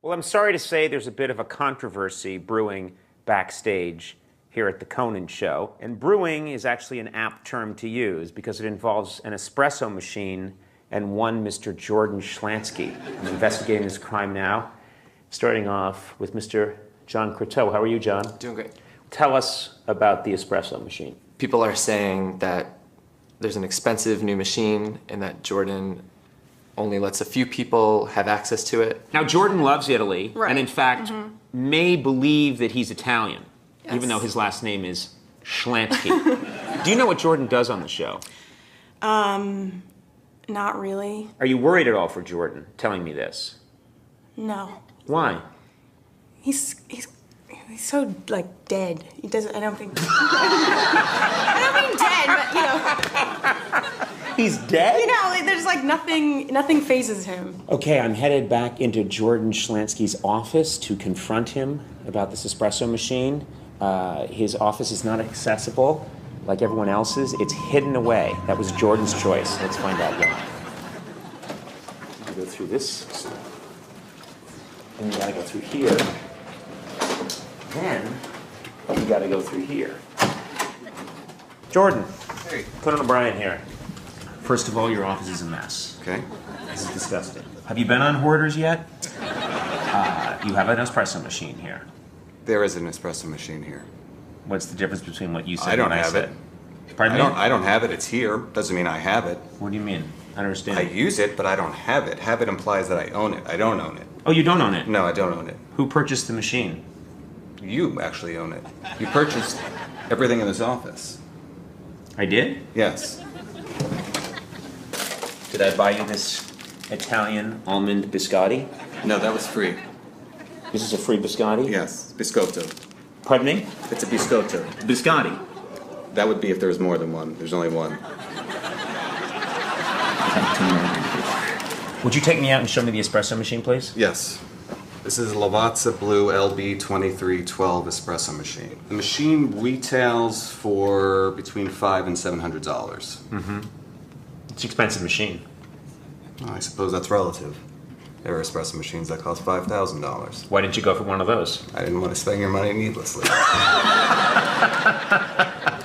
Well, I'm sorry to say there's a bit of a controversy brewing backstage here at the Conan show. And brewing is actually an apt term to use because it involves an espresso machine and one Mr. Jordan Schlansky. I'm investigating this crime now, starting off with Mr. John Croteau. How are you, John? Doing great. Tell us about the espresso machine. People are saying that there's an expensive new machine and that Jordan only lets a few people have access to it. Now, Jordan loves Italy, Right. and in fact, may believe that he's Italian, Yes. even though his last name is Schlansky. Do you know what Jordan does on the show? Not really. Are you worried at all for Jordan telling me this? No. Why? He's so like dead. He doesn't. I don't think. I don't mean dead, but you know. He's dead? You know, there's like nothing phases him. Okay, I'm headed back into Jordan Schlansky's office to confront him about this espresso machine. His office is not accessible like everyone else's. It's hidden away. That was Jordan's choice. Let's find out why. I'll go through this. And you gotta go through here. Then you gotta go through here. Jordan. Hey. Conan O'Brien here. First of all, your office is a mess. Okay. This is disgusting. Have you been on Hoarders yet? You have an espresso machine here. There is an espresso machine here. What's the difference between what you said I don't and I have said? it. Pardon me? I don't have it. It's here. Doesn't mean I have it. What do you mean? I don't understand. I use it, but I don't have it. Have it implies that I own it. I don't own it. Oh, you don't own it? No, I don't own it. Who purchased the machine? You actually own it. You purchased everything in this office. I did? Yes. Did I buy you this Italian almond biscotti? No, that was free. This is a free biscotti? Yes. Biscotto. Pardon me? It's a biscotto. Biscotti. That would be if there was more than one. There's only one. Would you take me out and show me the espresso machine, please? Yes. This is Lavazza Blue LB2312 espresso machine. The machine retails for between $500 and $700. It's an expensive machine. Well, I suppose that's relative. There are espresso machines that cost $5,000. Why didn't you go for one of those? I didn't want to spend your money needlessly.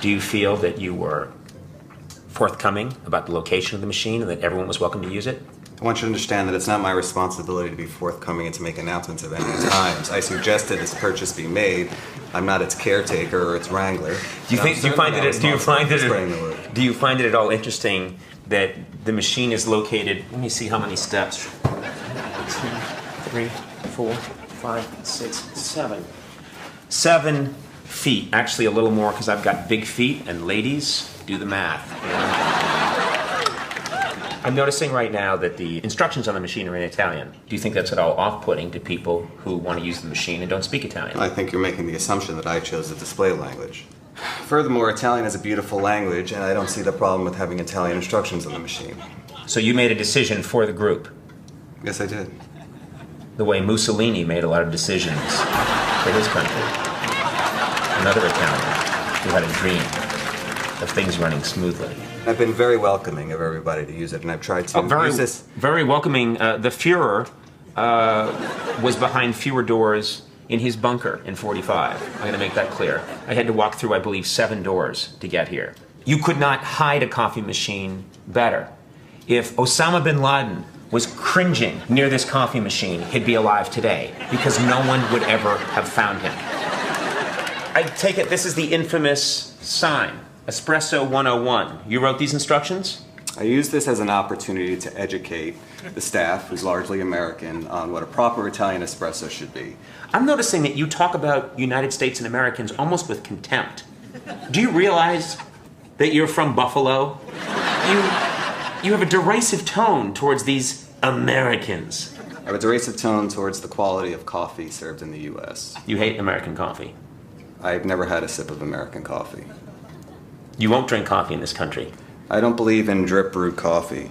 Do you feel that you were forthcoming about the location of the machine and that everyone was welcome to use it? I want you to understand that it's not my responsibility to be forthcoming and to make announcements of any times. I suggested this purchase be made. I'm not its caretaker or its wrangler. Do you find it at all interesting that the machine is located, let me see how many steps. 2, 3, 4, 5, 6, 7. 7 feet. Actually a little more because I've got big feet, and ladies, do the math. I'm noticing right now that the instructions on the machine are in Italian. Do you think that's at all off-putting to people who want to use the machine and don't speak Italian? I think you're making the assumption that I chose the display language. Furthermore, Italian is a beautiful language, and I don't see the problem with having Italian instructions on the machine. So you made a decision for the group, Yes, I did. the way Mussolini made a lot of decisions for his country. Another Italian who had a dream of things running smoothly. I've been very welcoming of everybody to use it, and I've tried to use this. Very welcoming. The Fuhrer was behind fewer doors in his bunker in 45. I'm going to make that clear. I had to walk through, I believe, 7 doors to get here. You could not hide a coffee machine better. If Osama bin Laden was cringing near this coffee machine, he'd be alive today because no one would ever have found him. I take it this is the infamous sign, Espresso 101. You wrote these instructions? I use this as an opportunity to educate the staff, who's largely American, on what a proper Italian espresso should be. I'm noticing that you talk about United States and Americans almost with contempt. Do you realize that you're from Buffalo? You have a derisive tone towards these Americans. I have a derisive tone towards the quality of coffee served in the U.S. You hate American coffee. I've never had a sip of American coffee. You won't drink coffee in this country. I don't believe in drip brewed coffee.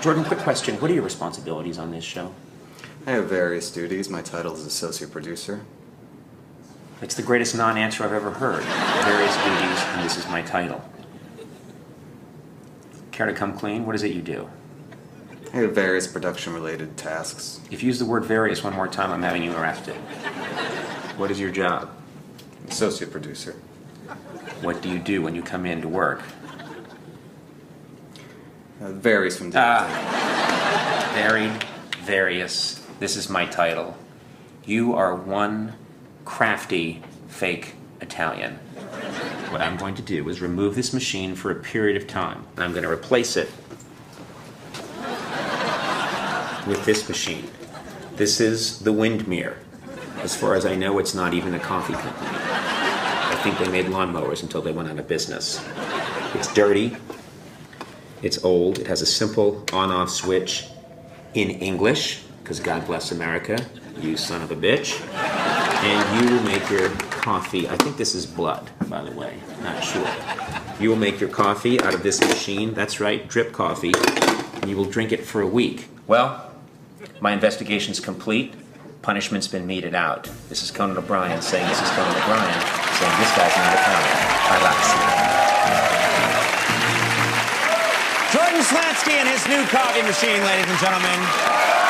Jordan, quick question. What are your responsibilities on this show? I have various duties. My title is associate producer. It's the greatest non-answer I've ever heard. Various duties, and this is my title. Care to come clean? What is it you do? I have various production-related tasks. If you use the word various one more time, I'm having you arrested. What is your job? Associate producer. What do you do when you come in to work? Varies from day to day. Varied, various. This is my title. You are one crafty, fake Italian. What I'm going to do is remove this machine for a period of time. And I'm going to replace it with this machine. This is the Windmere. As far as I know, it's not even a coffee company. I think they made lawnmowers until they went out of business. It's dirty. It's old. It has a simple on-off switch in English, because God bless America, you son of a bitch. And you will make your coffee. I think this is blood, by the way. Not sure. You will make your coffee out of this machine. That's right, drip coffee. And you will drink it for a week. Well, my investigation's complete. Punishment's been meted out. This is Conan O'Brien saying this is Conan O'Brien, saying this guy's not Italian. Jordan Schlansky and his new coffee machine, ladies and gentlemen.